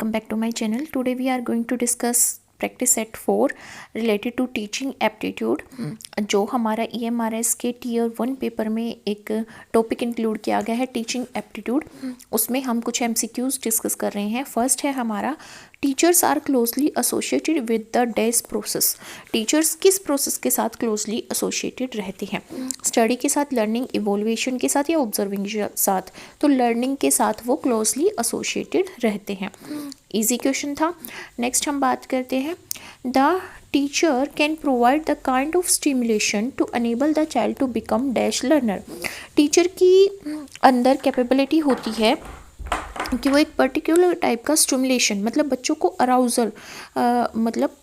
welcome back to my channel. Today we are going to discuss practice set 4 related to teaching aptitude. जो हमारा EMRS के Tier 1 paper में एक topic include किया गया है टीचिंग एप्टीट्यूड, उसमें हम कुछ MCQs डिस्कस कर रहे हैं. फर्स्ट है हमारा teachers are closely associated with the days process. Teachers किस प्रोसेस के साथ क्लोजली एसोसिएटेड रहते हैं? स्टडी के साथ, लर्निंग, इवोल्यूशन के साथ या ऑब्जर्विंग के साथ? तो लर्निंग के साथ वो क्लोजली एसोसिएटेड रहते हैं. इजी क्वेश्चन था. नेक्स्ट हम बात करते हैं the teacher can provide the kind of stimulation to enable the child to become dash learner. Teacher की अंदर कैपेबिलिटी होती है कि वो एक पर्टिकुलर टाइप का स्टिमुलेशन, मतलब बच्चों को अराउजल मतलब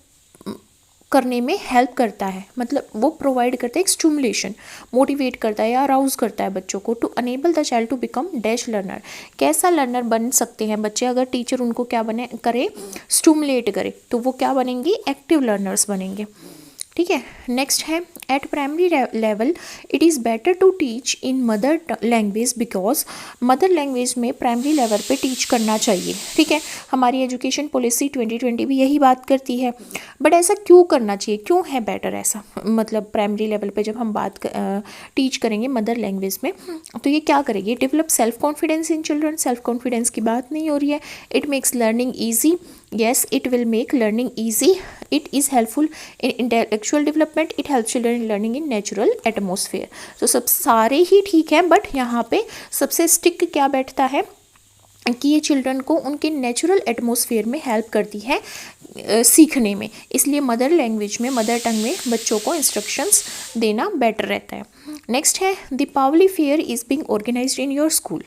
करने में हेल्प करता है, मतलब वो प्रोवाइड करता है एक स्टिमुलेशन, मोटिवेट करता है या अराउज करता है बच्चों को. To enable the child to become dash learner. कैसा लर्नर बन सकते हैं बच्चे अगर टीचर उनको क्या बने करे, स्टिमुलेट करे, तो वो क्या बनेंगे, एक्टिव लर्नर्स बनेंगे. ठीक है. नेक्स्ट है at primary level it is better to teach in mother language because mother language में प्राइमरी लेवल पे टीच करना चाहिए. ठीक है. हमारी एजुकेशन पॉलिसी 2020 भी यही बात करती है. बट ऐसा क्यों करना चाहिए, क्यों है बेटर ऐसा, मतलब प्राइमरी लेवल पे जब हम बात टीच करेंगे मदर लैंग्वेज में तो ये क्या करेगी, develop self confidence in children. Self confidence की बात नहीं हो रही है. It makes learning easy. Yes, it will make learning easy. It is helpful in intellectual development. It helps children in learning in natural atmosphere. तो सब सारे ही ठीक है, बट यहाँ पे सबसे स्टिक क्या बैठता है कि ये चिल्ड्रन को उनके नेचुरल एटमॉस्फेयर में हेल्प करती है सीखने में. इसलिए मदर लैंग्वेज में, मदर टंग में बच्चों को इंस्ट्रक्शंस देना बेटर रहता है. नेक्स्ट है Deepawali fair is being organised in your school.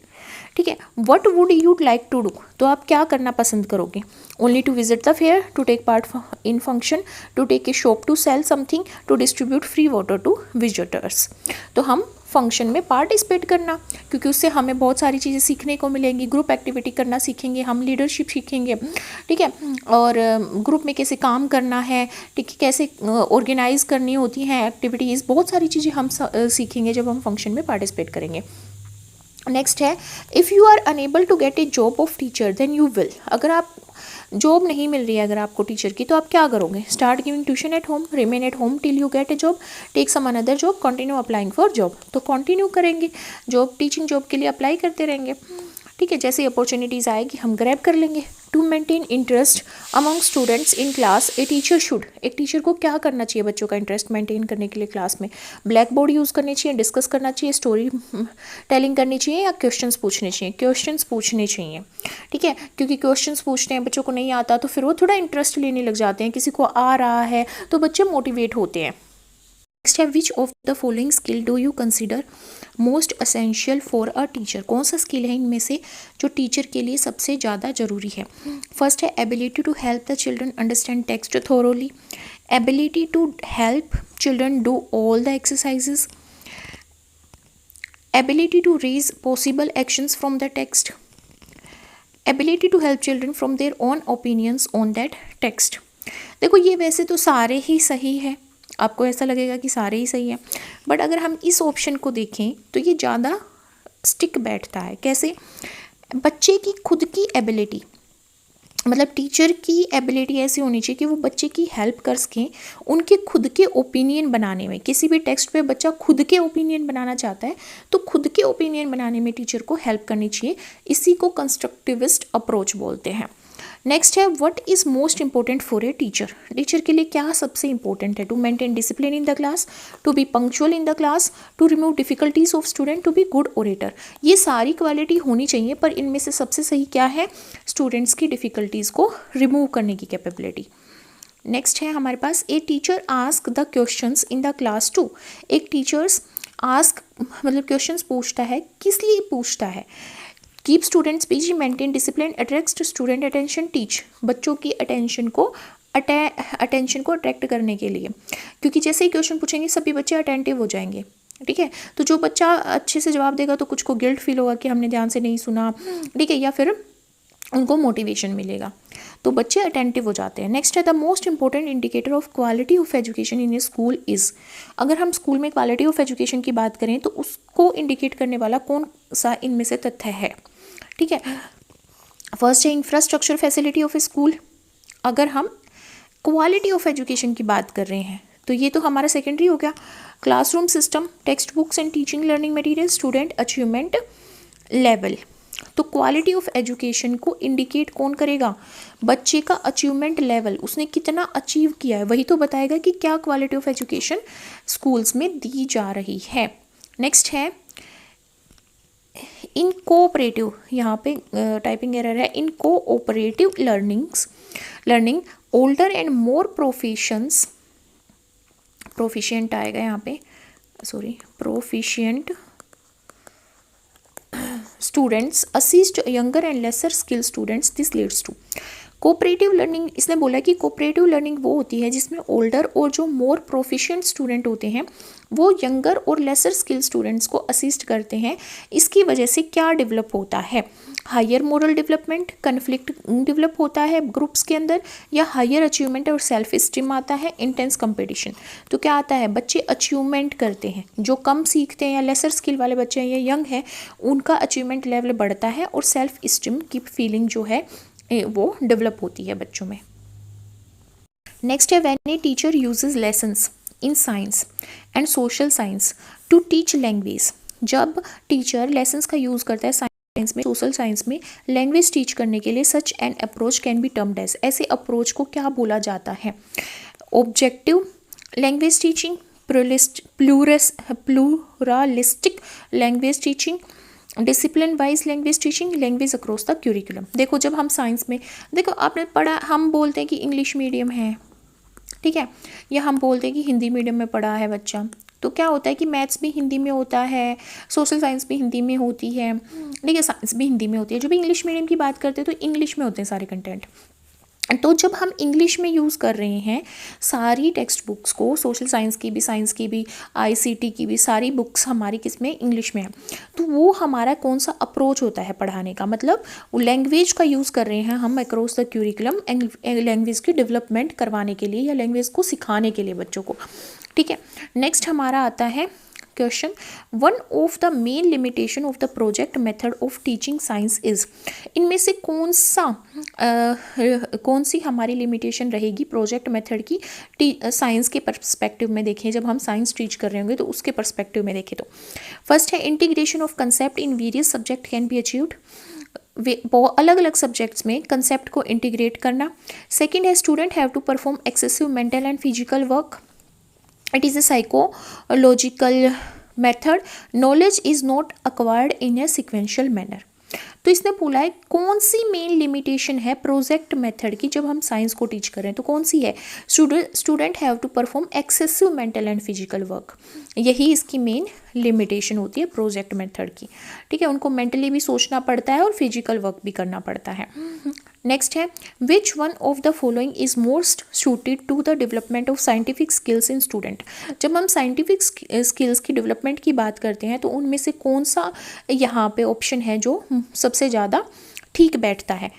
ठीक है. What would you like to do. तो आप क्या करना पसंद करोगे? Only to visit the fair, to take part in function, to take a shop to sell something, to distribute free water to visitors. तो हम फंक्शन में पार्टिसिपेट करना, क्योंकि उससे हमें बहुत सारी चीज़ें सीखने को मिलेंगी. ग्रुप एक्टिविटी करना सीखेंगे हम, लीडरशिप सीखेंगे. ठीक है. और ग्रुप में कैसे काम करना है, ठीक है, कैसे ऑर्गेनाइज करनी होती हैं एक्टिविटीज़, बहुत सारी चीज़ें हम सीखेंगे जब हम फंक्शन में पार्टिसिपेट करेंगे. नेक्स्ट है if you are enable to get a job of teacher then you will. अगर आप जॉब नहीं मिल रही है अगर आपको टीचर की, तो आप क्या करोगे? Start giving tuition at home, remain at home till you get a job, take some another job, continue applying for job. तो कंटिन्यू करेंगे जॉब, टीचिंग जॉब के लिए अप्लाई करते रहेंगे. ठीक है. जैसे अपॉर्चुनिटीज़ आएगी हम ग्रैब कर लेंगे. To maintain interest among students in class a teacher should. एक टीचर को क्या करना चाहिए बच्चों का इंटरेस्ट मेंटेन करने के लिए क्लास में? ब्लैक बोर्ड यूज़ करनी चाहिए, डिस्कस करना चाहिए, स्टोरी टेलिंग करनी चाहिए, या क्वेश्चंस पूछने चाहिए? क्वेश्चंस पूछने चाहिए. ठीक है. क्योंकि क्वेश्चंस पूछते हैं, बच्चों को नहीं आता तो फिर वो थोड़ा इंटरेस्ट लेने लग जाते हैं. किसी को आ रहा है तो बच्चे मोटिवेट होते हैं. नेक्स्ट है which of the following skill do you consider most essential for a teacher. कौन सा स्किल है इनमें से जो टीचर के लिए सबसे ज़्यादा ज़रूरी है? फर्स्ट है ability to help the children understand text thoroughly, ability to help children do all the exercises, ability to raise possible actions from the text, ability to help children from their own opinions on that text. देखो ये वैसे तो सारे ही सही है, आपको ऐसा लगेगा कि सारे ही सही है, बट अगर हम इस ऑप्शन को देखें तो ये ज़्यादा स्टिक बैठता है. कैसे? बच्चे की खुद की एबिलिटी, मतलब टीचर की एबिलिटी ऐसी होनी चाहिए कि वो बच्चे की हेल्प कर सकें उनके खुद के ओपिनियन बनाने में. किसी भी टेक्स्ट पे बच्चा खुद के ओपिनियन बनाना चाहता है तो खुद के ओपिनियन बनाने में टीचर को हेल्प करनी चाहिए. इसी को कंस्ट्रक्टिविस्ट अप्रोच बोलते हैं. नेक्स्ट है what is most important for a teacher. Teacher के लिए क्या सबसे इंपॉर्टेंट है? To maintain discipline in the class, to be punctual in the class, to remove difficulties of student, to be good orator. ये सारी quality होनी चाहिए, पर इनमें से सबसे सही क्या है? स्टूडेंट्स की डिफिकल्टीज़ को रिमूव करने की कैपेबिलिटी. नेक्स्ट है हमारे पास a teacher ask the questions in the class to. एक टीचर्स आस्क मतलब क्वेश्चंस पूछता है, किस लिए पूछता है? Keep students busy, maintain discipline, attract student attention, teach. बच्चों की अटेंशन को अट्रैक्ट करने के लिए, क्योंकि जैसे ही क्वेश्चन पूछेंगे सभी बच्चे अटेंटिव हो जाएंगे. ठीक है. तो जो बच्चा अच्छे से जवाब देगा तो कुछ को गिल्ट फील होगा कि हमने ध्यान से नहीं सुना. ठीक है. या फिर उनको मोटिवेशन मिलेगा, तो बच्चे अटेंटिव हो जाते हैं. नेक्स्ट है the most important indicator of quality of education in A school is. अगर हम स्कूल में क्वालिटी ऑफ एजुकेशन की बात करें तो उसको इंडिकेट करने वाला कौन सा इनमें से तथ्य है? ठीक है. फर्स्ट है infrastructure facility of A school. अगर हम क्वालिटी ऑफ एजुकेशन की बात कर रहे हैं तो ये तो हमारा सेकेंडरी हो गया। Classroom system, text books and teaching learning material, student achievement level. तो क्वालिटी ऑफ एजुकेशन को इंडिकेट कौन करेगा? बच्चे का अचीवमेंट लेवल, उसने कितना अचीव किया है, वही तो बताएगा कि क्या क्वालिटी ऑफ एजुकेशन स्कूल्स में दी जा रही है। नेक्स्ट है इन कोऑपरेटिव, यहाँ पे टाइपिंग एरर है, in cooperative learning older and more proficient आएगा यहाँ पे, sorry, proficient students assist younger and lesser skill students, this leads to cooperative learning. इसने बोला कि कोऑपरेटिव लर्निंग वो होती है जिसमें ओल्डर और जो मोर प्रोफिशिएंट स्टूडेंट होते हैं वो यंगर और लेसर स्किल स्टूडेंट्स को असिस्ट करते हैं। इसकी वजह से क्या डेवलप होता है? Higher moral development, conflict develop होता है ग्रुप्स के अंदर, या हायर अचीवमेंट और सेल्फ स्टीम आता है, इंटेंस कंपटीशन। तो क्या आता है? बच्चे अचीवमेंट करते हैं, जो कम सीखते हैं या लेसर स्किल वाले बच्चे हैं या यंग हैं उनका अचीवमेंट लेवल बढ़ता है और सेल्फ स्टीम की फीलिंग जो है वो डेवलप होती है बच्चों में। नेक्स्ट है when a teacher uses lessons in science and social science to teach language. जब टीचर लेसन्स का यूज़ करता है साइंस में, सोशल साइंस में लैंग्वेज टीच करने के लिए, such an approach can be termed as, ऐसे अप्रोच को क्या बोला जाता है? Objective language teaching, pluralistic language teaching, discipline wise language teaching, language across the curriculum. देखो जब हम साइंस में, देखो आपने पढ़ा, हम बोलते हैं कि इंग्लिश मीडियम है, ठीक है, या हम बोलते हैं कि हिंदी मीडियम में पढ़ा है बच्चा, तो क्या होता है कि मैथ्स भी हिंदी में होता है, सोशल साइंस भी हिंदी में होती है, ठीक है, साइंस भी हिंदी में होती है। जब भी इंग्लिश मीडियम की बात करते हैं तो इंग्लिश में होते हैं सारे कंटेंट। तो जब हम इंग्लिश में यूज़ कर रहे हैं सारी टेक्स्ट बुक्स को, सोशल साइंस की भी, आईसीटी की भी, सारी बुक्स हमारी किस में? इंग्लिश में है। तो वो हमारा कौन सा अप्रोच होता है पढ़ाने का? मतलब लैंग्वेज का यूज़ कर रहे हैं हम अक्रॉस द क्यूरिकुलम, लैंग्वेज की डेवलपमेंट करवाने के लिए या लैंग्वेज को सिखाने के लिए बच्चों को, ठीक है। नेक्स्ट हमारा आता है question, one of the main limitation of the project method of teaching science is. इनमें से कौन सी हमारी लिमिटेशन रहेगी प्रोजेक्ट मेथड की साइंस के पर्सपेक्टिव में देखें, जब हम साइंस टीच कर रहे होंगे तो उसके पर्सपेक्टिव में देखें तो फर्स्ट है integration of concept in various subject can be achieved, अलग अलग सब्जेक्ट्स में कंसेप्ट को इंटीग्रेट करना। सेकेंड है student have to perform excessive mental and physical work, it is a psychological method, knowledge is not acquired in a sequential manner। तो इसने बोला है कौन सी मेन लिमिटेशन है प्रोजेक्ट मेथड की जब हम साइंस को टीच कर रहे हैं, तो कौन सी है? Student have to perform excessive mental and physical work, यही इसकी मेन लिमिटेशन होती है प्रोजेक्ट मेथड की, ठीक है। उनको मेंटली भी सोचना पड़ता है और फिजिकल वर्क भी करना पड़ता है। नेक्स्ट है which one of the following is most suited to the development of scientific skills in student. जब हम साइंटिफिक स्किल्स की डेवलपमेंट की बात करते हैं तो उनमें से कौन सा यहाँ पे ऑप्शन है जो सबसे ज़्यादा ठीक बैठता है?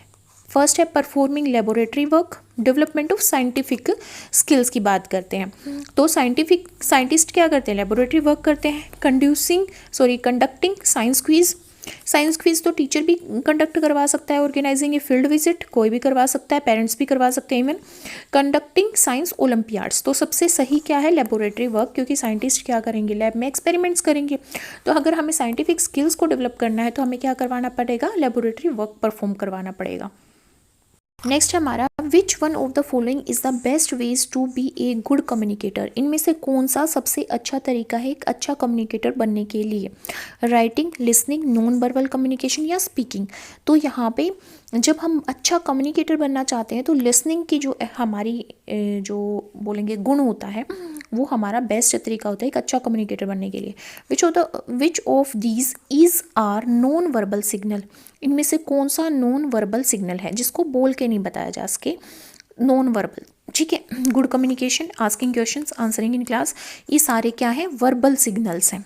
फर्स्ट है performing laboratory work, development of scientific skills की बात करते हैं तो साइंटिस्ट क्या करते हैं? लेबोरेटरी वर्क करते हैं। कंडक्टिंग साइंस क्विज तो टीचर भी कंडक्ट करवा सकता है। ऑर्गेनाइजिंग ए फील्ड विजिट कोई भी करवा सकता है, पेरेंट्स भी करवा सकते हैं इवन। कंडक्टिंग साइंस ओलंपियाड्स, तो सबसे सही क्या है? लेबोरेटरी वर्क, क्योंकि साइंटिस्ट क्या करेंगे? लैब में एक्सपेरिमेंट्स करेंगे। तो अगर हमें साइंटिफिक स्किल्स को डेवलप करना है तो हमें क्या करवाना पड़ेगा? लेबोरेटरी वर्क परफॉर्म करवाना पड़ेगा। नेक्स्ट हमारा which one of the following is the best ways to be a good communicator. इनमें से कौन सा सबसे अच्छा तरीका है एक अच्छा कम्युनिकेटर बनने के लिए? Writing, listening, non verbal communication या स्पीकिंग। तो यहाँ पे जब हम अच्छा कम्युनिकेटर बनना चाहते हैं तो लिसनिंग की जो हमारी जो बोलेंगे गुण होता है वो हमारा बेस्ट तरीका होता है एक अच्छा कम्युनिकेटर बनने के लिए। Which of these is are non verbal signal. इनमें से कौन सा नॉन वर्बल सिग्नल है जिसको बोल के नहीं बताया जा सके? नॉन वर्बल, ठीक है। Good communication, asking questions, answering in class, ये सारे क्या है? वर्बल सिग्नल्स हैं।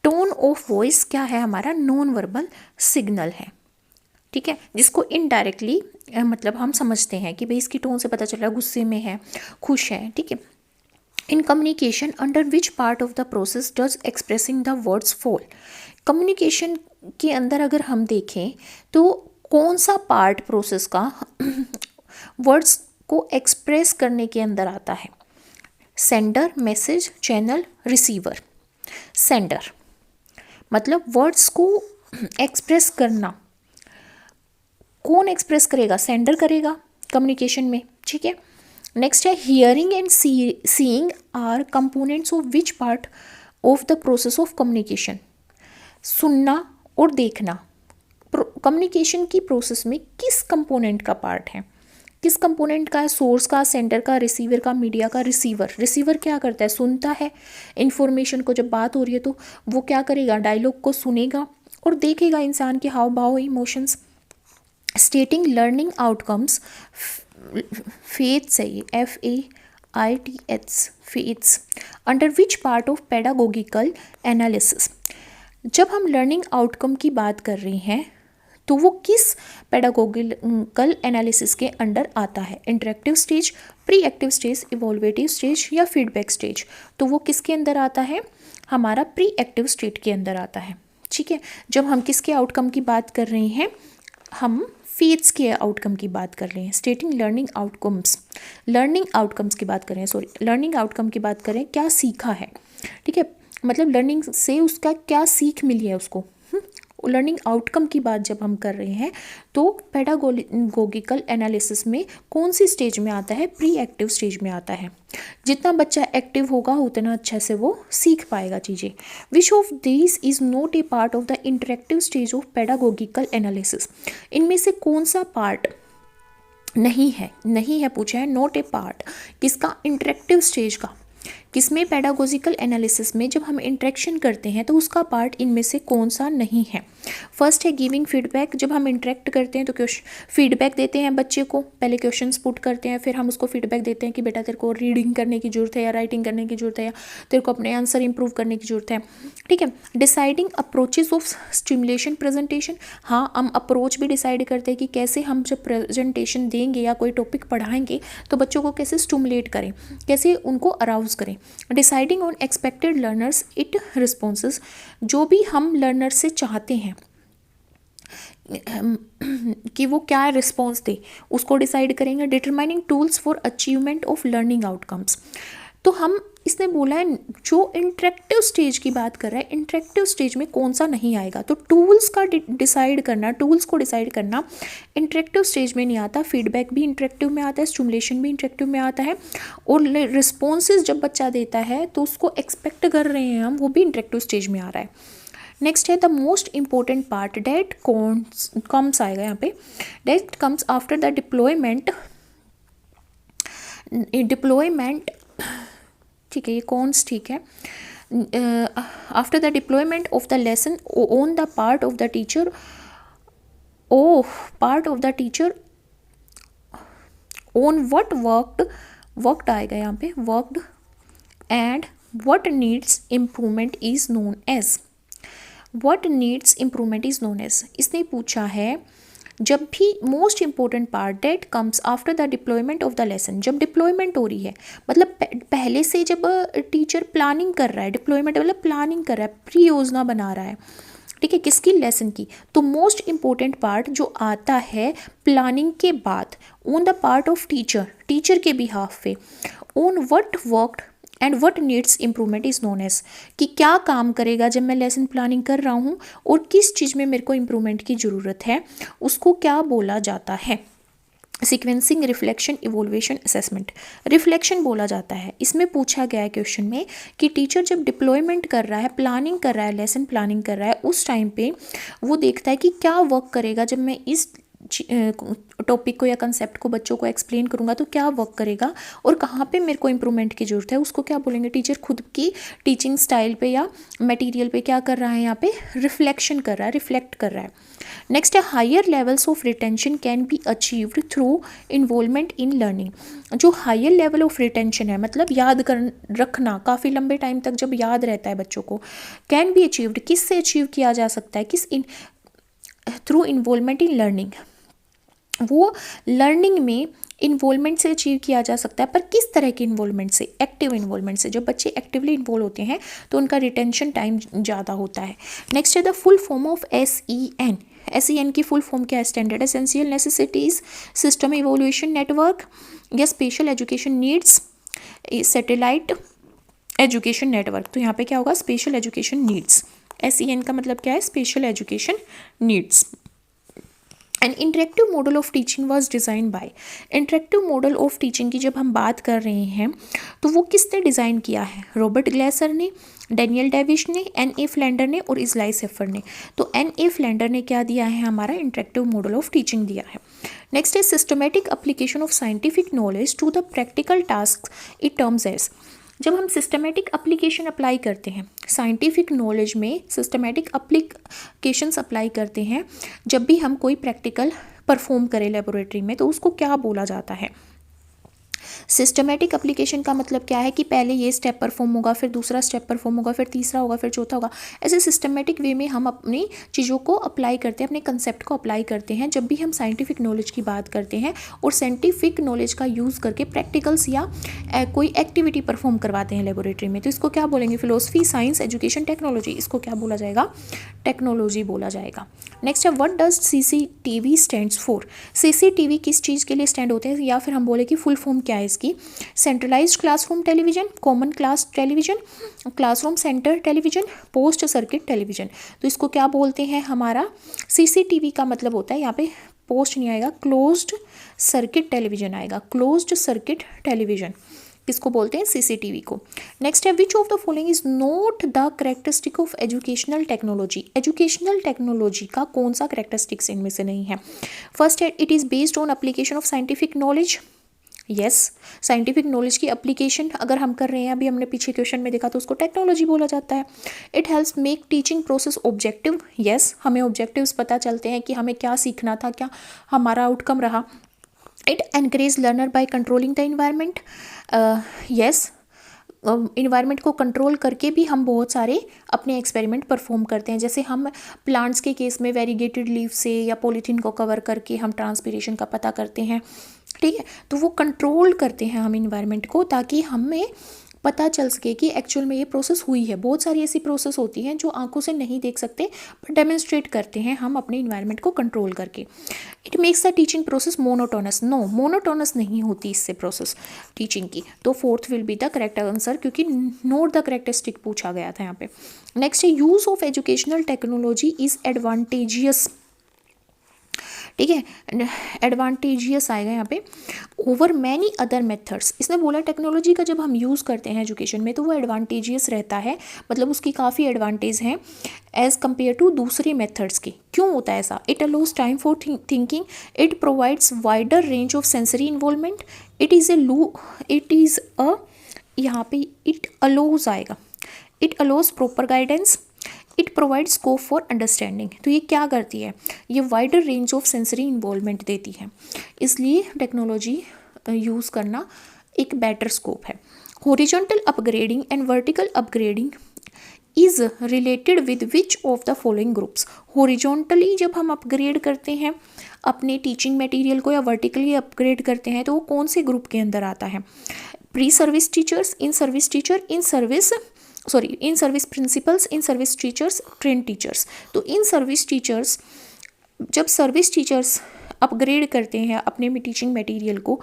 टोन ऑफ वॉइस क्या है? हमारा नॉन वर्बल सिग्नल है, ठीक है, जिसको इनडायरेक्टली मतलब हम समझते हैं कि भाई इसकी टोन से पता चल रहा है गुस्से में है, खुश है, ठीक है। In communication under which part of the process does expressing the words fall. Communication के अंदर अगर हम देखें तो कौन सा पार्ट प्रोसेस का वर्ड्स को एक्सप्रेस करने के अंदर आता है? Sender, message, channel, receiver. Sender मतलब वर्ड्स को एक्सप्रेस करना कौन एक्सप्रेस करेगा? सेंडर करेगा कम्युनिकेशन में, ठीक है। नेक्स्ट है hearing and seeing are components of which part of the process of communication. सुनना और देखना कम्युनिकेशन की प्रोसेस में किस कंपोनेंट का पार्ट है? किस कंपोनेंट का है? सोर्स का, सेंडर का, रिसीवर का, मीडिया का। रिसीवर, रिसीवर क्या करता है? सुनता है इन्फॉर्मेशन को। जब बात हो रही है तो वो क्या करेगा? डायलॉग को सुनेगा और देखेगा इंसान के हाव भाव, emotions. Stating learning outcomes, faith चाहिए, FAITS, faiths, under which part of pedagogical analysis. जब हम लर्निंग आउटकम की बात कर रहे हैं तो वो किस पेडागोगिकल एनालिसिस के अंडर आता है? Interactive stage, pre active stage, evaluative stage या फीडबैक स्टेज? तो वो किसके अंदर आता है? हमारा प्री एक्टिव स्टेट के अंदर आता है, ठीक है। जब हम किसके आउटकम की बात कर रहे हैं? हम फेथ्स के आउटकम की बात कर रहे हैं। स्टेटिंग लर्निंग आउटकम्स, लर्निंग आउटकम्स की बात करें, लर्निंग आउटकम की बात करें, क्या सीखा है, ठीक है। मतलब लर्निंग से उसका क्या सीख मिली है उसको। लर्निंग आउटकम की बात जब हम कर रहे हैं तो पेडागोगिकल एनालिसिस में कौन सी स्टेज में आता है? प्री एक्टिव स्टेज में आता है। जितना बच्चा एक्टिव होगा उतना अच्छा से वो सीख पाएगा चीज़ें। Which of this is not a part of the interactive stage of pedagogical analysis. इनमें से कौन सा पार्ट नहीं है? नहीं है पूछा है, नॉट ए पार्ट किसका? इंटरेक्टिव स्टेज का। किसमें? पेडागोजिकल एनालिसिस में जब हम इंटरेक्शन करते हैं तो उसका पार्ट इनमें से कौन सा नहीं है? फर्स्ट है गिविंग फीडबैक। जब हम इंटरेक्ट करते हैं तो फीडबैक देते हैं बच्चे को, पहले क्वेश्चंस पुट करते हैं, फिर हम उसको फीडबैक देते हैं कि बेटा तेरे को रीडिंग करने की जरूरत है या राइटिंग करने की जरूरत है या तेरे को अपने आंसर इंप्रूव करने की जरूरत है, ठीक है। Deciding approaches of stimulation presentation. हाँ, हम अप्रोच भी डिसाइड करते हैं कि कैसे हम जब प्रेजेंटेशन देंगे या कोई टॉपिक पढ़ाएंगे तो बच्चों को कैसे स्टिमुलेट करें, कैसे उनको अराउज करें। Deciding on expected learners it responses. जो भी हम लर्नर से चाहते हैं कि वो क्या रिस्पॉन्स दे उसको डिसाइड करेंगे। Determining tools for achievement of learning outcomes. तो हम इसने बोला है जो इंटरेक्टिव स्टेज की बात कर रहा है, इंटरेक्टिव स्टेज में कौन सा नहीं आएगा। तो टूल्स का डिसाइड करना, टूल्स को डिसाइड करना इंटरेक्टिव स्टेज में नहीं आता। फीडबैक भी इंटरेक्टिव में आता है, स्टिमुलेशन भी इंटरेक्टिव में आता है, और रिस्पॉन्सेज जब बच्चा देता है तो उसको एक्सपेक्ट कर रहे हैं हम, वो भी इंटरेक्टिव स्टेज में आ रहा है। नेक्स्ट है the most important part that comes आएगा यहाँ पे, that comes after the deployment, ठीक है, ये कॉन्स, ठीक है। After the deployment of the lesson on the part of the teacher, on what worked आएगा यहाँ पे, worked and what needs improvement is known as. What needs improvement is known as, इसने पूछा है जब भी most important part that comes after the deployment of the lesson. जब deployment हो रही है मतलब पहले से जब टीचर प्लानिंग कर रहा है, डिप्लॉयमेंट मतलब प्लानिंग कर रहा है, प्री योजना बना रहा है, ठीक है, किसकी? लेसन की। तो मोस्ट इंपॉर्टेंट पार्ट जो आता है प्लानिंग के बाद, on the part of teacher के बिहाफ पे, on what worked and what needs improvement is known as, कि क्या काम करेगा जब मैं लेसन प्लानिंग कर रहा हूँ और किस चीज़ में मेरे को इम्प्रूवमेंट की ज़रूरत है, उसको क्या बोला जाता है? Sequencing, reflection, evolution, assessment. Reflection बोला जाता है। इसमें पूछा गया है क्वेश्चन में कि टीचर जब डिप्लॉयमेंट कर रहा है, प्लानिंग कर रहा है, लेसन प्लानिंग कर रहा है, उस टाइम पे वो देखता है कि क्या वर्क करेगा जब मैं इस टॉपिक को या कंसेप्ट को बच्चों को एक्सप्लेन करूँगा, तो क्या वर्क करेगा और कहाँ पे मेरे को इम्प्रूवमेंट की ज़रूरत है, उसको क्या बोलेंगे? टीचर खुद की टीचिंग स्टाइल पे या मटेरियल पे क्या कर रहा है? यहाँ पे रिफ्लेक्शन कर रहा है, रिफ्लेक्ट कर रहा है। नेक्स्ट है higher levels of retention can be achieved through involvement in learning. जो हायर लेवल ऑफ रिटेंशन है मतलब याद कर रखना, काफ़ी लंबे टाइम तक जब याद रहता है बच्चों को, कैन बी अचीव्ड, किससे अचीव किया जा सकता है? Through involvement in learning. वो लर्निंग में इन्वॉल्वमेंट से अचीव किया जा सकता है, पर किस तरह के इन्वॉल्वमेंट से? एक्टिव इन्वॉल्वमेंट से। जब बच्चे एक्टिवली इन्वॉल्व होते हैं तो उनका रिटेंशन टाइम ज़्यादा होता है। नेक्स्ट है the full form of SEN। SEN की फुल फॉर्म क्या है? Standard essential necessities system evolution network या special education needs satellite education network. तो यहाँ पे क्या होगा? Special education needs. SEN का मतलब क्या है? Special education needs. N interactive model of teaching was design by. Interactive model of teaching की जब हम बात कर रहे हैं तो वो किसने डिज़ाइन किया है? रॉबर्ट ग्लेसर ने, डेनियल डेविस ने, N.A. फ्लैंडर ने और इजलाई सेफर ने। तो N.A. फ्लैंडर ने क्या दिया है? हमारा इंटरेक्टिव मॉडल ऑफ टीचिंग दिया है। नेक्स्ट है systematic application of scientific knowledge to the practical task it terms as. जब हम सिस्टमेटिक एप्लीकेशन अप्लाई करते हैं साइंटिफिक नॉलेज में, सिस्टमेटिक एप्लीकेशंस अप्लाई करते हैं जब भी हम कोई प्रैक्टिकल परफॉर्म करें लेबोरेटरी में, तो उसको क्या बोला जाता है? सिस्टमेटिक एप्लीकेशन का मतलब क्या है कि पहले ये स्टेप परफॉर्म होगा, फिर दूसरा स्टेप परफॉर्म होगा, फिर तीसरा होगा, फिर चौथा होगा। ऐसे सिस्टमेटिक वे में हम अपनी चीज़ों को अप्लाई करते हैं, अपने कंसेप्ट को अप्लाई करते हैं जब भी हम साइंटिफिक नॉलेज की बात करते हैं और साइंटिफिक नॉलेज का यूज़ करके प्रैक्टिकल्स या कोई एक्टिविटी परफॉर्म करवाते हैं लेबोरेटरी में। तो इसको क्या बोलेंगे? Philosophy, science, education, technology. इसको क्या बोला जाएगा? टेक्नोलॉजी बोला जाएगा। नेक्स्ट है what does CCTV stands for. CCTV किस चीज़ के लिए स्टैंड होते हैं, या फिर हम बोले कि फुल फॉर्म क्या है इसकी? Centralised classroom television, common class television, classroom centre television, post circuit television. तो इसको क्या बोलते हैं? हमारा CCTV का मतलब होता है, यहाँ पे पोस्ट नहीं आएगा, क्लोज्ड सर्किट टेलीविजन आएगा। क्लोज्ड सर्किट टेलीविजन किसको बोलते हैं? CCTV को। नेक्स्ट है which of the following is not the characteristic of educational technology. Educational technology का कौन सा करेक्टरिस्टिक्स इनमें से नहीं है? फर्स्ट है it is based on application of scientific knowledge. Yes, scientific knowledge की एप्लीकेशन अगर हम कर रहे हैं, अभी हमने पीछे क्वेश्चन में देखा, तो उसको टेक्नोलॉजी बोला जाता है। It helps make teaching process objective. Yes, हमें ऑब्जेक्टिव्स पता चलते हैं कि हमें क्या सीखना था, क्या हमारा आउटकम रहा। It encourage learner by controlling the environment. Yes, environment को कंट्रोल करके भी हम बहुत सारे अपने एक्सपेरिमेंट परफॉर्म करते हैं। जैसे हम प्लांट्स के केस में वेरीगेटेड लीफ से या पॉलीथीन को कवर करके हम ट्रांसपीरेशन का पता करते हैं, ठीक है। तो वो कंट्रोल करते हैं हम इन्वायरमेंट को, ताकि हमें पता चल सके कि एक्चुअल में ये प्रोसेस हुई है। बहुत सारी ऐसी प्रोसेस होती हैं जो आंखों से नहीं देख सकते, पर डेमोन्स्ट्रेट करते हैं हम अपने इन्वायरमेंट को कंट्रोल करके। It makes the teaching process monotonous. No, monotonous नहीं होती इससे प्रोसेस टीचिंग की। तो fourth will be the correct answer, क्योंकि नोट द करेक्टरिस्टिक पूछा गया था यहाँ पे। नेक्स्ट है use of educational technology is advantageous, ठीक है, एडवांटेजियस आएगा यहाँ पे ओवर मैनी अदर मेथड्स। इसने बोला टेक्नोलॉजी का जब हम यूज़ करते हैं एजुकेशन में तो वो एडवांटेजियस रहता है, मतलब उसकी काफ़ी एडवांटेज हैं एज़ कम्पेयर टू दूसरे मेथड्स की। क्यों होता है ऐसा? It allows time for thinking, it provides wider range of sensory involvement, it is a यहाँ पे इट अलोज आएगा, it allows proper guidance, it provide scope for understanding. तो ये क्या करती है? ये wider range of sensory involvement देती है, इसलिए टेक्नोलॉजी यूज़ करना एक बेटर स्कोप है। Horizontal upgrading and vertical upgrading is related with which of the following groups. Horizontally जब हम अपग्रेड करते हैं अपने टीचिंग मटेरियल को, या वर्टिकली अपग्रेड करते हैं, तो वो कौन से ग्रुप के अंदर आता है? Pre service teachers, in service teacher, in service principles, in service teachers, train teachers. तो इन सर्विस टीचर्स, जब सर्विस टीचर्स अपग्रेड करते हैं अपने टीचिंग मटेरियल को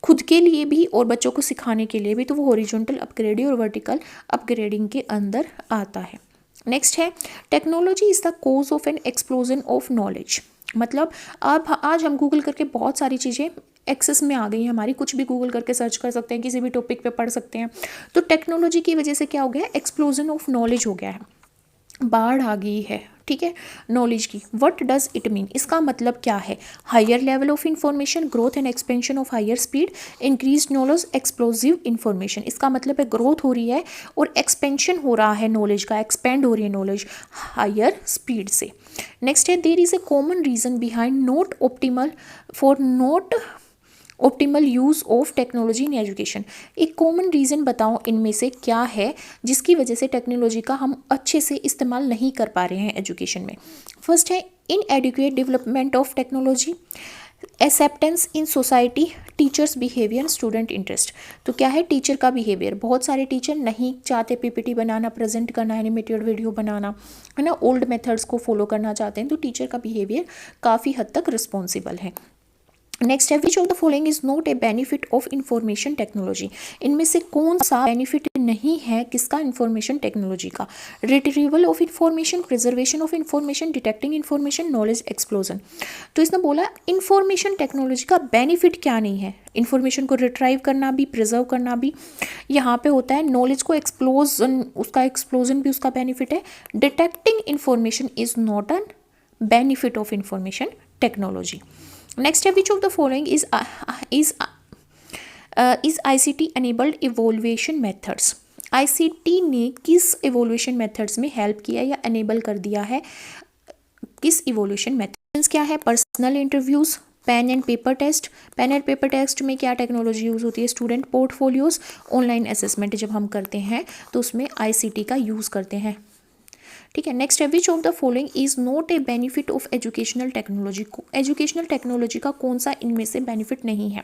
खुद के लिए भी और बच्चों को सिखाने के लिए भी, तो वो हॉरिजॉन्टल अपग्रेडिंग और वर्टिकल अपग्रेडिंग के अंदर आता है। नेक्स्ट है technology is the cause of N explosion of knowledge. मतलब अब आज हम गूगल करके बहुत सारी चीज़ें एक्सेस में आ गई हैं हमारी, कुछ भी गूगल करके सर्च कर सकते हैं, किसी भी टॉपिक पे पढ़ सकते हैं। तो टेक्नोलॉजी की वजह से क्या हो गया? एक्सप्लोजन ऑफ नॉलेज हो गया है, बाढ़ आ गई है, ठीक है, नॉलेज की। What does it mean? इसका मतलब क्या है? Higher level of information, growth and expansion of higher speed, increase knowledge, explosive information. इसका मतलब है ग्रोथ हो रही है और एक्सपेंशन हो रहा है नॉलेज का, एक्सपेंड हो रही है नॉलेज हायर स्पीड से। नेक्स्ट है there is a common reason behind not optimal use of technology in education. एक कॉमन रीज़न बताओ इनमें से क्या है जिसकी वजह से टेक्नोलॉजी का हम अच्छे से इस्तेमाल नहीं कर पा रहे हैं एजुकेशन में। फर्स्ट है इनएडिक्वेट development of technology, acceptance in society, teachers behaviour, student interest. तो क्या है टीचर का बिहेवियर, बहुत सारे टीचर नहीं चाहते पीपीटी बनाना, प्रेजेंट करना, एनिमेटेड वीडियो बनाना, है ना, ओल्ड मेथड्स को फॉलो करना चाहते हैं, तो टीचर का बिहेवियर काफ़ी हद तक रिस्पॉन्सिबल है। नेक्स्ट है which of the following is not A benefit of information technology, इनमें से कौन सा बेनिफिट नहीं है किसका, इंफॉर्मेशन टेक्नोलॉजी का। Retrieval of information, preservation of information, detecting information, knowledge explosion. तो इसने बोला इंफॉर्मेशन टेक्नोलॉजी का बेनिफिट क्या नहीं है, इंफॉर्मेशन को रिट्राइव करना भी, प्रिजर्व करना भी यहाँ पे होता है, नॉलेज को एक्सप्लोजन, उसका एक्सप्लोजन भी उसका बेनिफिट है। Detecting information is not an benefit of information technology. Next है which of the following is ICT enabled evaluation methods, ICT ने किस evaluation methods में हेल्प किया या enable कर दिया है, किस evaluation methods क्या है, personal interviews, pen and paper test, pen and paper test में क्या टेक्नोलॉजी यूज़ होती है, स्टूडेंट पोर्टफोलियोज, ऑनलाइन असेसमेंट जब हम करते हैं तो उसमें ICT का यूज़ करते हैं, ठीक है। नेक्स्ट है which of the following is not A benefit of educational technology, educational technology का कौन सा इनमें से बेनिफिट नहीं है।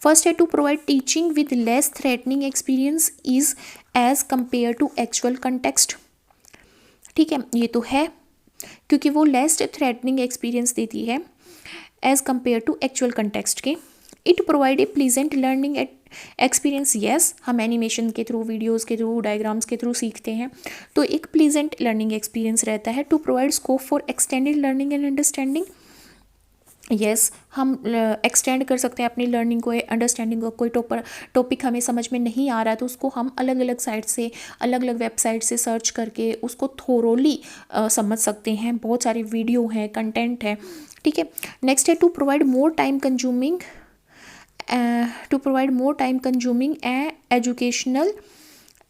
फर्स्ट है to provide teaching with less threatening experience is as compare to actual context, ठीक है, ये तो है क्योंकि वो लेस थ्रेटनिंग एक्सपीरियंस देती है as compare to actual context के। It provide a pleasant learning experience, yes, हम एनिमेशन के थ्रू, वीडियोस के थ्रू, डायग्राम्स के थ्रू सीखते हैं, तो एक प्लीजेंट लर्निंग एक्सपीरियंस रहता है। To provide scope for extended learning and understanding, yes, हम एक्सटेंड कर सकते हैं अपनी लर्निंग को, अंडरस्टैंडिंग को। कोई टॉपिक हमें समझ में नहीं आ रहा है तो उसको हम अलग अलग साइट से, अलग अलग वेबसाइट से सर्च करके उसको थोरोली समझ सकते हैं, बहुत सारी वीडियो हैं, कंटेंट है, ठीक है। नेक्स्ट है to provide more time consuming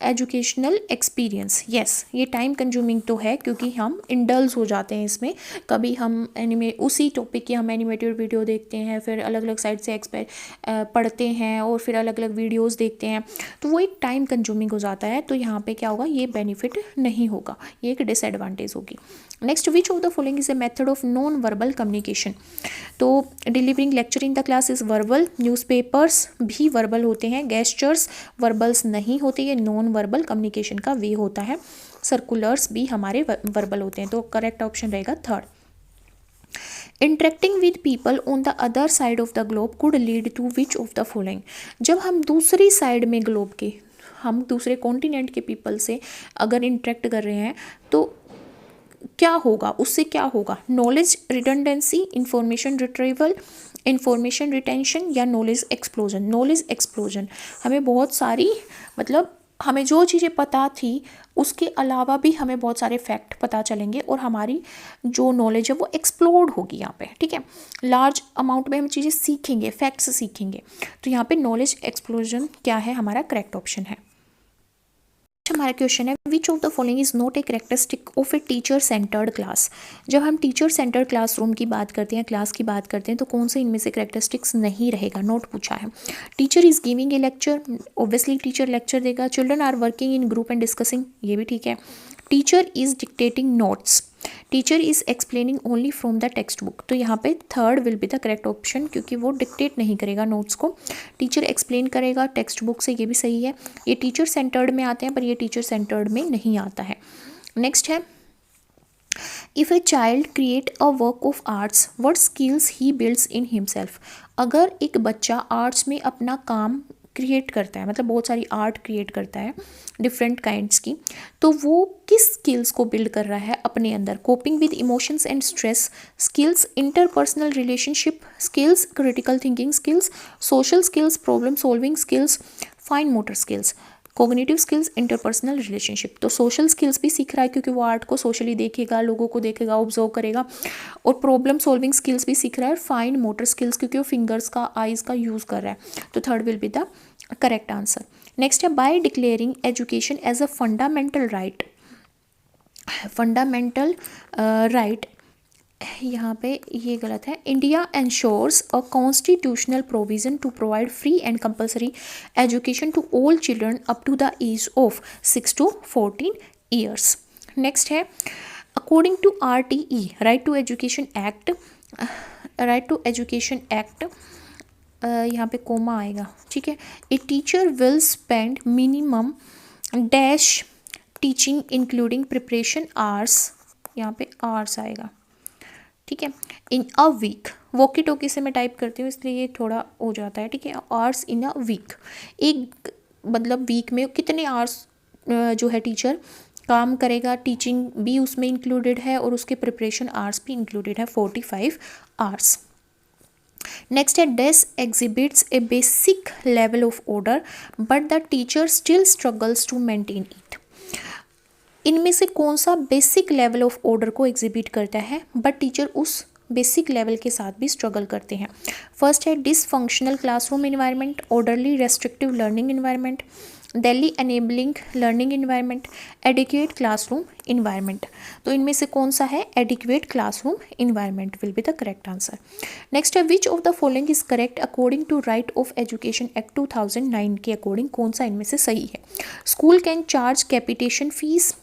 educational experience, yes, ये टाइम कंज्यूमिंग तो है क्योंकि हम इंडल्ज हो जाते हैं इसमें, कभी हम उसी टॉपिक की हम एनिमेटेड वीडियो देखते हैं, फिर अलग अलग साइट से पढ़ते हैं और फिर अलग अलग वीडियोस देखते हैं, तो वो एक टाइम कंज्यूमिंग हो जाता है, तो यहाँ पे क्या होगा, ये बेनिफिट नहीं होगा, ये एक डिसएडवांटेज होगी। Next which of the following is a method of non verbal communication, तो delivering lecture in the class is verbal, newspapers भी वर्बल होते हैं, गेस्चर्स वर्बल्स नहीं होते, ये नॉन वर्बल कम्युनिकेशन का वे होता है, सर्कुलर्स भी हमारे वर्बल होते हैं, तो करेक्ट ऑप्शन रहेगा third. Interacting with people on the other side of the globe could lead to which of the following, जब हम दूसरी साइड में ग्लोब के, हम दूसरे कॉन्टिनेंट के पीपल से अगर इंटरेक्ट कर रहे हैं तो क्या होगा, उससे क्या होगा, knowledge redundancy, information retrieval, information retention या नॉलेज एक्सप्लोजन। नॉलेज एक्सप्लोजन हमें बहुत सारी, मतलब हमें जो चीज़ें पता थी उसके अलावा भी हमें बहुत सारे फैक्ट पता चलेंगे और हमारी जो नॉलेज है वो एक्सप्लोर्ड होगी यहाँ पे, ठीक है, लार्ज अमाउंट में हम चीज़ें सीखेंगे, फैक्ट्स सीखेंगे, तो यहाँ पे नॉलेज एक्सप्लोजन क्या है, हमारा करेक्ट ऑप्शन है। हमारा क्वेश्चन है which of the following is not a characteristic of a teacher centred class, जब हम टीचर सेंटर्ड क्लासरूम की बात करते हैं, क्लास की बात करते हैं, तो कौन से इनमें से कैरेक्टरिस्टिक्स नहीं रहेगा, नोट पूछा है। Teacher is giving a lecture, obviously teacher lecture देगा। Children are working in group and discussing, ये भी ठीक है। Teacher is dictating notes, teacher is explaining only from the text book, तो यहाँ पे third will be the correct option क्योंकि वो डिक्टेट नहीं करेगा नोट्स को, टीचर एक्सप्लेन करेगा टेक्स्ट बुक से, ये भी सही है। ये टीचर सेंटर्ड में आते हैं पर ये टीचर सेंटर्ड में नहीं आता है। नेक्स्ट है if a child create a work of arts what skills he builds in himself, अगर एक बच्चा आर्ट्स में अपना काम क्रिएट करता है, मतलब बहुत सारी आर्ट क्रिएट करता है डिफरेंट काइंड्स की, तो वो किस स्किल्स को बिल्ड कर रहा है अपने अंदर, coping with emotions and stress skills, interpersonal relationship skills, critical thinking skills, social skills, problem solving skills, fine motor skills, cognitive skills, interpersonal relationship. तो सोशल स्किल्स भी सीख रहा है क्योंकि वो आर्ट को सोशली देखेगा, लोगों को देखेगा, ऑब्जर्व करेगा, और प्रॉब्लम सॉल्विंग स्किल्स भी सीख रहा है, फाइन मोटर स्किल्स क्योंकि वो फिंगर्स का, आइज़ का यूज़ कर रहा है, तो third will be the correct answer. Next है by declaring education as a fundamental right, fundamental right यहाँ पे ये गलत है, India ensures a constitutional provision to provide free and compulsory education to all children up to the age of 6 to 14 years. Next है according to RTE right to education act, right to education act, यहाँ पे comma आएगा, ठीक है। A teacher will spend minimum dash teaching including preparation hours, यहाँ पे hours आएगा, ठीक है, इन अ वीक। वॉकी टोकी से मैं टाइप करती हूँ इसलिए ये थोड़ा हो जाता है, ठीक है। आवर्स इन अ वीक, एक मतलब वीक में कितने आवर्स जो है टीचर काम करेगा, टीचिंग भी उसमें इंक्लूडेड है और उसके प्रिपरेशन आवर्स भी इंक्लूडेड है, 45 आवर्स। नेक्स्ट है this exhibits a basic level of order but the teacher still struggles to maintain it. इनमें से कौन सा बेसिक लेवल ऑफ ऑर्डर को एग्जिबिट करता है बट टीचर उस बेसिक लेवल के साथ भी स्ट्रगल करते हैं? फर्स्ट है dysfunctional classroom environment, orderly restrictive learning environment, daily enabling learning environment, adequate classroom environment. तो इनमें से कौन सा है? Adequate classroom environment will be the correct answer. Next है which of the following is correct according to right of education act 2009 के according कौन सा इनमें से सही है? School can charge capitation fees,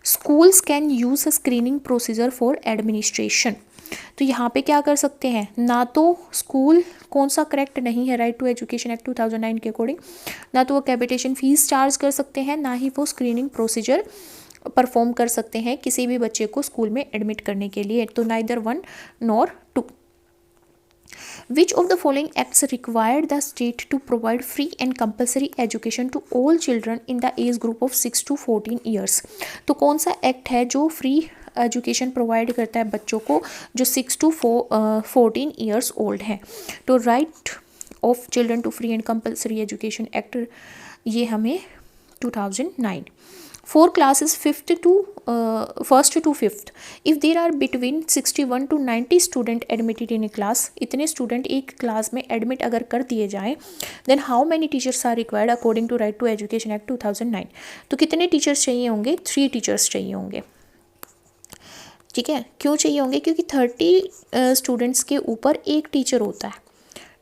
schools can use a screening procedure for administration. तो यहाँ पे क्या कर सकते हैं? ना तो स्कूल कौन सा करेक्ट नहीं है राइट टू एजुकेशन एक्ट 2009 के अकॉर्डिंग, ना तो वो कैपिटेशन फीस चार्ज कर सकते हैं, ना ही वो स्क्रीनिंग प्रोसीजर परफॉर्म कर सकते हैं किसी भी बच्चे को स्कूल में एडमिट करने के लिए। तो neither one nor two. Which of the following acts required the state to provide free and compulsory education to all children in the age group of 6 to 14 years? तो कौन सा एक्ट है जो फ्री एजुकेशन प्रोवाइड करता है बच्चों को जो 6 to 14 ईयर्स ओल्ड हैं? तो right of children to free and compulsory education act, ये हमें 2009। For classes 1st to 5th, if there are between 61 to 90 student admitted in a class, इतने student एक क्लास में एडमिट अगर कर दिए जाएँ, then how many teachers are required according to right to education act 2009? तो कितने टीचर्स चाहिए होंगे? 3 टीचर्स चाहिए होंगे, ठीक है। क्यों चाहिए होंगे? क्योंकि 30 स्टूडेंट्स के ऊपर एक टीचर होता है,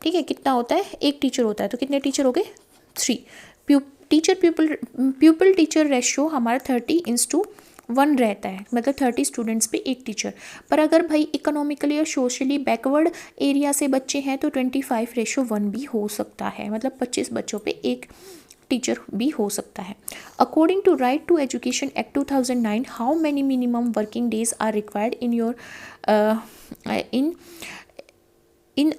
ठीक है। कितना होता है? एक टीचर होता है। तो कितने टीचर हो गए? 3। टीचर प्यूपल टीचर रेशियो हमारा 30:1 रहता है, मतलब 30 स्टूडेंट्स पे एक टीचर। पर अगर भाई इकोनॉमिकली और सोशली बैकवर्ड एरिया से बच्चे हैं तो 25:1 भी हो सकता है, मतलब 25 बच्चों पे एक टीचर भी हो सकता है। According to right to education act 2009, how many minimum working days are required in your in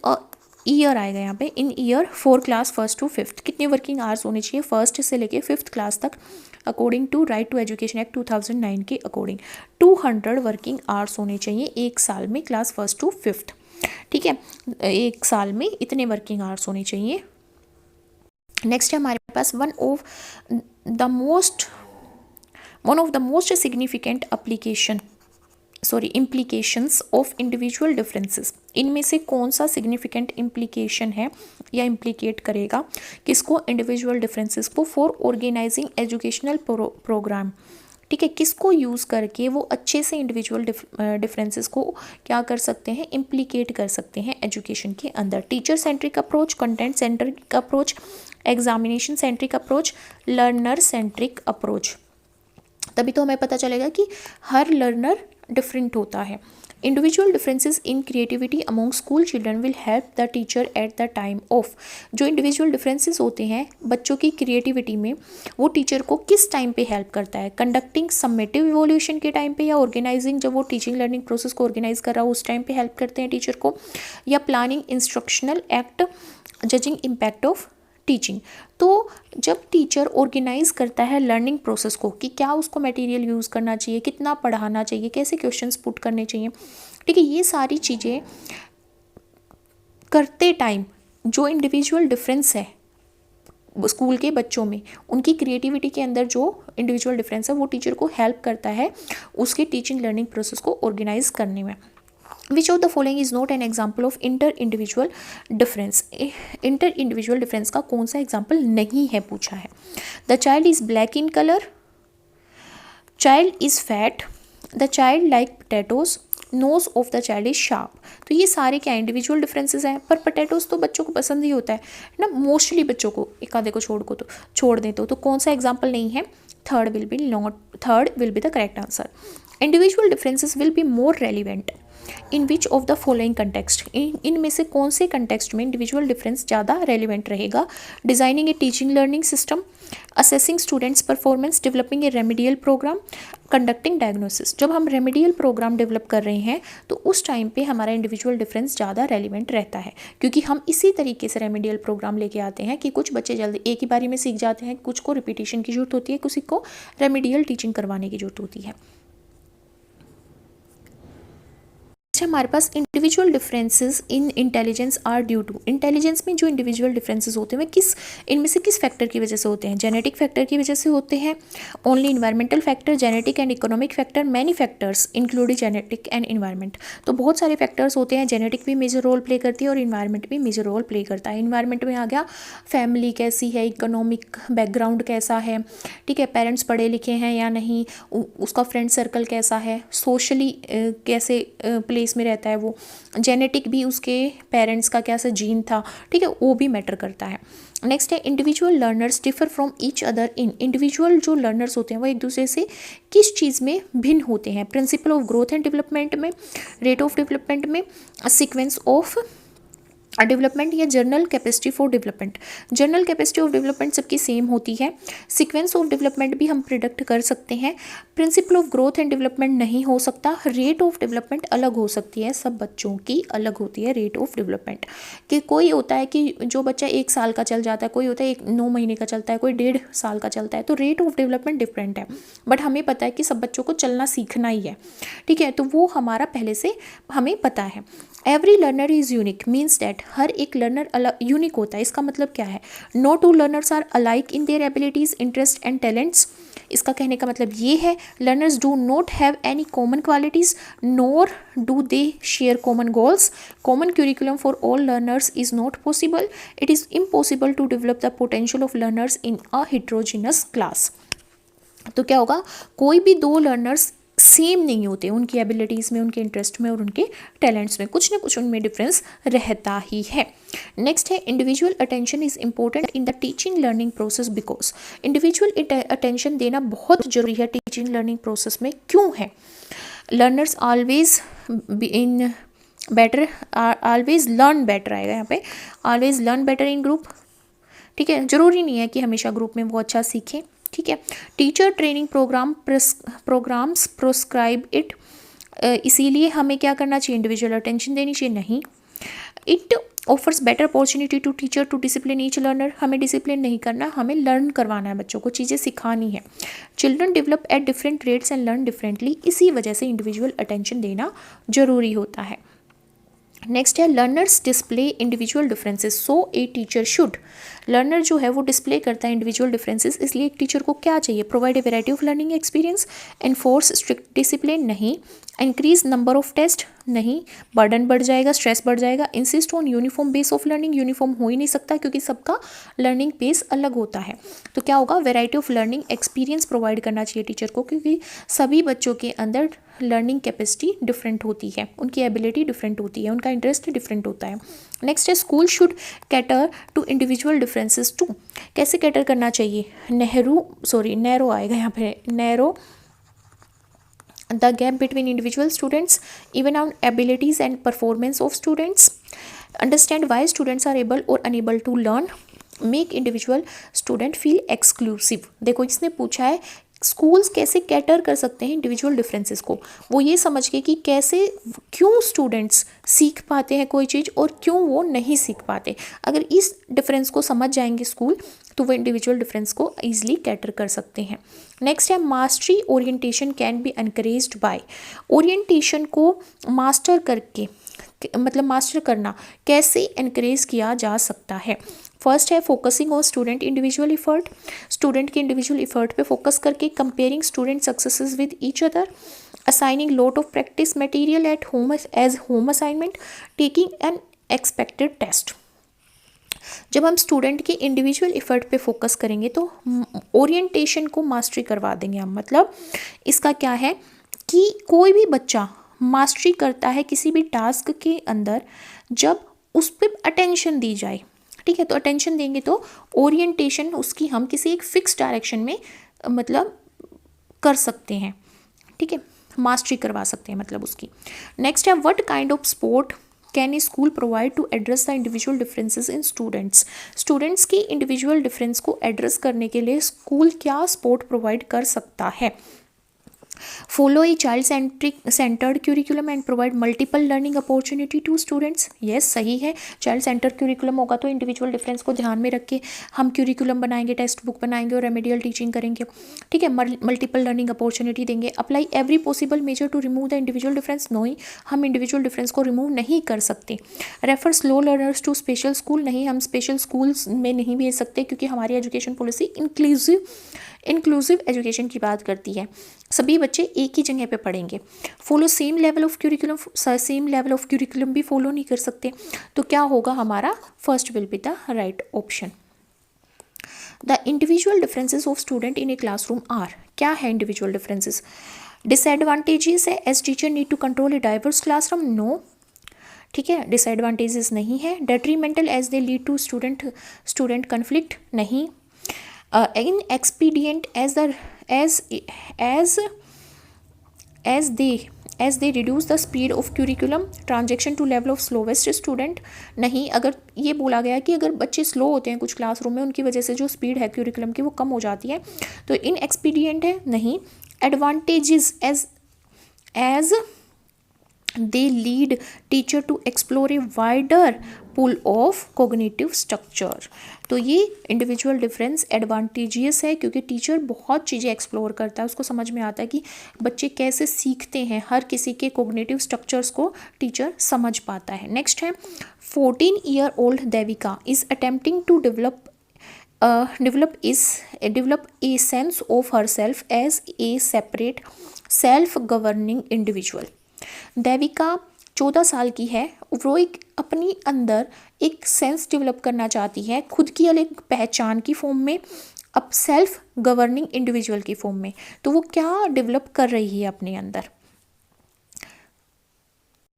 year आएगा यहाँ पे, in year for class 1st to 5th। कितने वर्किंग आवर्स होने चाहिए 1st से लेके 5th क्लास तक? According to right to education act 2009 के अकॉर्डिंग 200 वर्किंग आवर्स होने चाहिए एक साल में क्लास 1st to 5th, ठीक है। एक साल में इतने वर्किंग आवर्स होने चाहिए। नेक्स्ट है हमारे पास one of the most significant implications of individual differences. इनमें से कौन सा सिग्निफिकेंट इम्प्लीकेशन है या इम्प्लीकेट करेगा किसको? इंडिविजुअल डिफरेंसेस को, फॉर ऑर्गेनाइजिंग एजुकेशनल प्रोग्राम, ठीक है। किसको यूज़ करके वो अच्छे से इंडिविजुअल डिफरेंसेस को क्या कर सकते हैं? इम्प्लीकेट कर सकते हैं एजुकेशन के अंदर। Teacher centric approach, content centric approach, examination centric approach, learner centric approach. तभी तो हमें पता चलेगा कि हर लर्नर डिफरेंट होता है। Individual differences in creativity among school children will help the teacher at the time of. जो इंडिविजुअल डिफरेंसेस होते हैं बच्चों की क्रिएटिविटी में, वो टीचर को किस टाइम पे हेल्प करता है? कंडक्टिंग समेटिव इवोल्यूशन के टाइम पे, या ऑर्गेनाइजिंग जब वो टीचिंग लर्निंग प्रोसेस को ऑर्गेनाइज कर रहा हो उस टाइम पे हेल्प करते हैं टीचर को, या planning instructional act, judging impact of teaching. तो जब टीचर ऑर्गेनाइज करता है लर्निंग प्रोसेस को कि क्या उसको मटेरियल यूज़ करना चाहिए, कितना पढ़ाना चाहिए, कैसे क्वेश्चंस पुट करने चाहिए, ठीक है, ये सारी चीज़ें करते टाइम जो इंडिविजुअल डिफरेंस है स्कूल के बच्चों में, उनकी क्रिएटिविटी के अंदर जो इंडिविजुअल डिफरेंस है वो टीचर को हेल्प करता है उसके टीचिंग लर्निंग प्रोसेस को ऑर्गेनाइज करने में। Which of the following is not an example of inter-individual difference? Inter-individual difference का कौन सा एग्जाम्पल नहीं है पूछा है। The child is black in color, child is fat, the child like potatoes, nose of the child is sharp। तो ये सारे क्या इंडिविजुअल डिफरेंसेस हैं, पर पोटैटोज तो बच्चों को पसंद ही होता है ना, मोस्टली बच्चों को, एक आधे को छोड़ दें तो कौन सा एग्जाम्पल नहीं है? Third will be the correct answer. Individual differences will be more relevant in which of the following context, इनमें से कौन से कंटेक्स्ट में इंडिविजुअल डिफरेंस ज़्यादा रेलिवेंट रहेगा? Designing a teaching learning system, assessing students performance, developing a remedial program, conducting diagnosis. जब हम remedial programme develop कर रहे हैं तो उस टाइम पे हमारा इंडिविजुअल डिफरेंस ज़्यादा रेलिवेंट रहता है, क्योंकि हम इसी तरीके से रेमेडियल प्रोग्राम लेके आते हैं कि कुछ बच्चे जल्दी एक ही बारी में सीख जाते हैं, कुछ को रिपीटिशन की जरूरत होती है, किसी को रेमेडियल टीचिंग करवाने की जरूरत होती है। हमारे पास individual differences in intelligence are due to, intelligence में जो इंडिविजुअल डिफरेंसेस होते हैं वे इनमें से किस फैक्टर की वजह से होते हैं? जेनेटिक फैक्टर की वजह से होते हैं, only environmental factor, genetic and economic factor, many factors including genetic and environment. तो बहुत सारे फैक्टर्स होते हैं, जेनेटिक भी मेजर रोल प्ले करती है और इन्वायरमेंट भी मेजर रोल प्ले करता है। इन्वायरमेंट में आ गया फैमिली कैसी है, इकोनॉमिक बैकग्राउंड कैसा है, ठीक है, पेरेंट्स पढ़े लिखे हैं या नहीं, उसका फ्रेंड सर्कल कैसा है, सोशली कैसे प्लेस में रहता है वो, जेनेटिक भी उसके पेरेंट्स का कैसा जीन था, ठीक है, वो भी मैटर करता है। नेक्स्ट है individual learners differ from each other in, individual जो लर्नर्स होते हैं वो एक दूसरे से किस चीज़ में भिन्न होते हैं? Principle of growth and development में, रेट ऑफ डेवलपमेंट में, सीक्वेंस ऑफ डेवलपमेंट या journal capacity for development. Journal capacity of development सबकी सेम होती है, सीक्वेंस ऑफ डेवलपमेंट भी हम प्रिडिक्ट कर सकते हैं, principle of growth and development नहीं हो सकता, रेट ऑफ डेवलपमेंट अलग हो सकती है, सब बच्चों की अलग होती है रेट ऑफ डेवलपमेंट। कि कोई होता है कि जो बच्चा 1 साल का चल जाता है, कोई होता है 9 महीने का चलता है, कोई 1.5 साल का चलता है, तो रेट ऑफ डेवलपमेंट डिफरेंट है, बट हमें पता है कि सब बच्चों को चलना सीखना ही है, ठीक है, तो वो हमारा पहले से हमें पता है। Every learner is unique means that हर एक लर्नर अलग यूनिक होता है। इसका मतलब क्या है? No two learners are alike in their abilities, interest and talents. इसका कहने का मतलब ये है learners do not have any common qualities nor do they share common goals. Common curriculum for all learners is not possible. It is impossible to develop the potential of learners in a heterogeneous class. तो क्या होगा? कोई भी 2 learners same नहीं होते, उनकी abilities में, उनके इंटरेस्ट में और उनके टैलेंट्स में कुछ ना कुछ उनमें डिफरेंस रहता ही है। नेक्स्ट है individual attention is important in the teaching learning process because. Individual attention देना बहुत जरूरी है टीचिंग लर्निंग प्रोसेस में। क्यों है? Learners always in better always learn better आएगा यहाँ पे, always learn better in group, ठीक है, जरूरी नहीं है कि हमेशा ग्रुप में वो अच्छा सीखें, ठीक है। Teacher training programs proscribe it, इसीलिए हमें क्या करना चाहिए? इंडिविजुअल अटेंशन देनी चाहिए? नहीं। It offers better opportunity to teacher to discipline each learner, हमें डिसिप्लिन नहीं करना, हमें लर्न करवाना है, बच्चों को चीज़ें सिखानी है। Children develop at different rates and learn differently, इसी वजह से इंडिविजुअल अटेंशन देना जरूरी होता है। नेक्स्ट है learners display individual differences so A teacher should. Learner जो है वो डिस्प्ले करता है इंडिविजुअल डिफरेंसेस, इसलिए एक टीचर को क्या चाहिए? Provide a variety of learning experience, enforce strict discipline, नहीं। इंक्रीज नंबर ऑफ टेस्ट, नहीं, बर्डन बढ़ जाएगा, स्ट्रेस बढ़ जाएगा। Insist on uniform base of learning, uniform हो ही नहीं सकता क्योंकि सबका लर्निंग पेस अलग होता है। तो क्या होगा? Variety of learning experience provide करना चाहिए टीचर को, क्योंकि सभी बच्चों के अंदर लर्निंग कैपेसिटी डिफरेंट होती है, उनकी एबिलिटी डिफरेंट होती है, उनका इंटरेस्ट डिफरेंट होता है। नेक्स्ट है school should cater to individual differences to. कैसे कैटर करना चाहिए? नैरो आएगा यहाँ पे, narrow the gap between individual students, even on abilities and performance of students, understand why students are able or unable to learn, make individual student feel exclusive। देखो इसने पूछा है स्कूल्स कैसे कैटर कर सकते हैं इंडिविजुअल डिफरेंसेस को, वो ये समझ के कि कैसे क्यों स्टूडेंट्स सीख पाते हैं कोई चीज़ और क्यों वो नहीं सीख पाते। अगर इस डिफरेंस को समझ जाएंगे स्कूल तो वो इंडिविजुअल डिफरेंस को ईजिली कैटर कर सकते हैं। नेक्स्ट है mastery orientation can be encouraged by. Orientation को मास्टर करके मतलब मास्टर करना कैसे एनकरेज किया जा सकता है? फर्स्ट है focusing on student individual effort, student के इंडिविजुअल इफर्ट पे फोकस करके, comparing student successes with each other, assigning lot of practice material at home as home assignment, taking an expected test. जब हम स्टूडेंट के individual effort पे focus करेंगे तो orientation को मास्टरी करवा देंगे हम। मतलब इसका क्या है कि कोई भी बच्चा मास्टरी करता है किसी भी टास्क के अंदर जब उस पर अटेंशन दी जाए, ठीक है, तो अटेंशन देंगे तो ओरिएंटेशन उसकी हम किसी एक फिक्स डायरेक्शन में मतलब कर सकते हैं, ठीक है। मास्टरी करवा सकते हैं मतलब उसकी। नेक्स्ट है what kind of support can a school provide to address the individual differences in students. Students की इंडिविजुअल डिफरेंस को एड्रेस करने के लिए स्कूल क्या स्पोर्ट प्रोवाइड कर सकता है। Follow a child centered curriculum and provide multiple learning opportunity to students. Yes, सही है। चाइल्ड सेंटर्ड क्यूरिकुलम होगा तो इंडिविजुअल डिफरेंस को ध्यान में रख के हम क्यूरिकुलम बनाएंगे, टेक्स्ट बुक बनाएंगे और रेमेडियल टीचिंग करेंगे। ठीक है, मल्टीपल लर्निंग अपॉर्चुनिटी देंगे। Apply every possible measure to remove the individual difference. नहीं, हम इंडिविजुअल डिफरेंस को रिमूव नहीं कर सकते। Refer slow learners to special school. नहीं, हम स्पेशल स्कूल्स में नहीं भेज सकते क्योंकि हमारी एजुकेशन पॉलिसी इंक्लूसिव एजुकेशन की बात करती है, सभी बच्चे एक ही जगह पे पढ़ेंगे। Follow same level of curriculum भी फॉलो नहीं कर सकते, तो क्या होगा हमारा, first will be the right option. The individual differences of student in a classroom are. क्या है इंडिविजुअल डिफरेंसेस? डिसएडवांटेजेस है, as teacher need to control a diverse classroom. No, ठीक है, डिसएडवांटेजेस नहीं है। Detrimental as they lead to student conflict. नहीं। inexpedient as they reduce the speed of curriculum transaction to level of slowest student। नहीं, अगर ये बोला गया कि अगर बच्चे स्लो होते हैं कुछ क्लासरूम में, उनकी वजह से जो स्पीड है क्यूरिकुलम की वो कम हो जाती है, तो inexpedient है। नहीं। Advantages as they lead teacher to explore a wider pool of cognitive structure। तो ये इंडिविजुअल डिफरेंस एडवांटेजियस है क्योंकि टीचर बहुत चीज़ें एक्सप्लोर करता है, उसको समझ में आता है कि बच्चे कैसे सीखते हैं, हर किसी के कोग्निटिव स्ट्रक्चर्स को टीचर समझ पाता है। नेक्स्ट है 14 year old Devika is attempting to develop a sense of herself as a separate self-governing individual। Devika 14 साल की है, वो एक अपनी अंदर एक सेंस डेवलप करना चाहती है, खुद की अलग पहचान की फॉर्म में, अब सेल्फ गवर्निंग इंडिविजुअल की फॉर्म में। तो वो क्या डेवलप कर रही है अपने अंदर?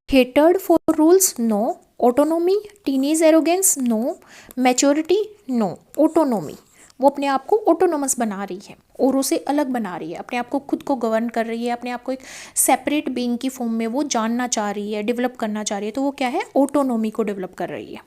Hatred for rules, no. Autonomy, teenage arrogance, no. Maturity, no. Autonomy, वो अपने आप को ऑटोनोमस बना रही है, औरों से अलग बना रही है, अपने आप को खुद को गवर्न कर रही है, अपने आप को एक सेपरेट बीइंग की फॉर्म में वो जानना चाह रही है, डेवलप करना चाह रही है, तो वो क्या है, ऑटोनोमी को डेवलप कर रही है।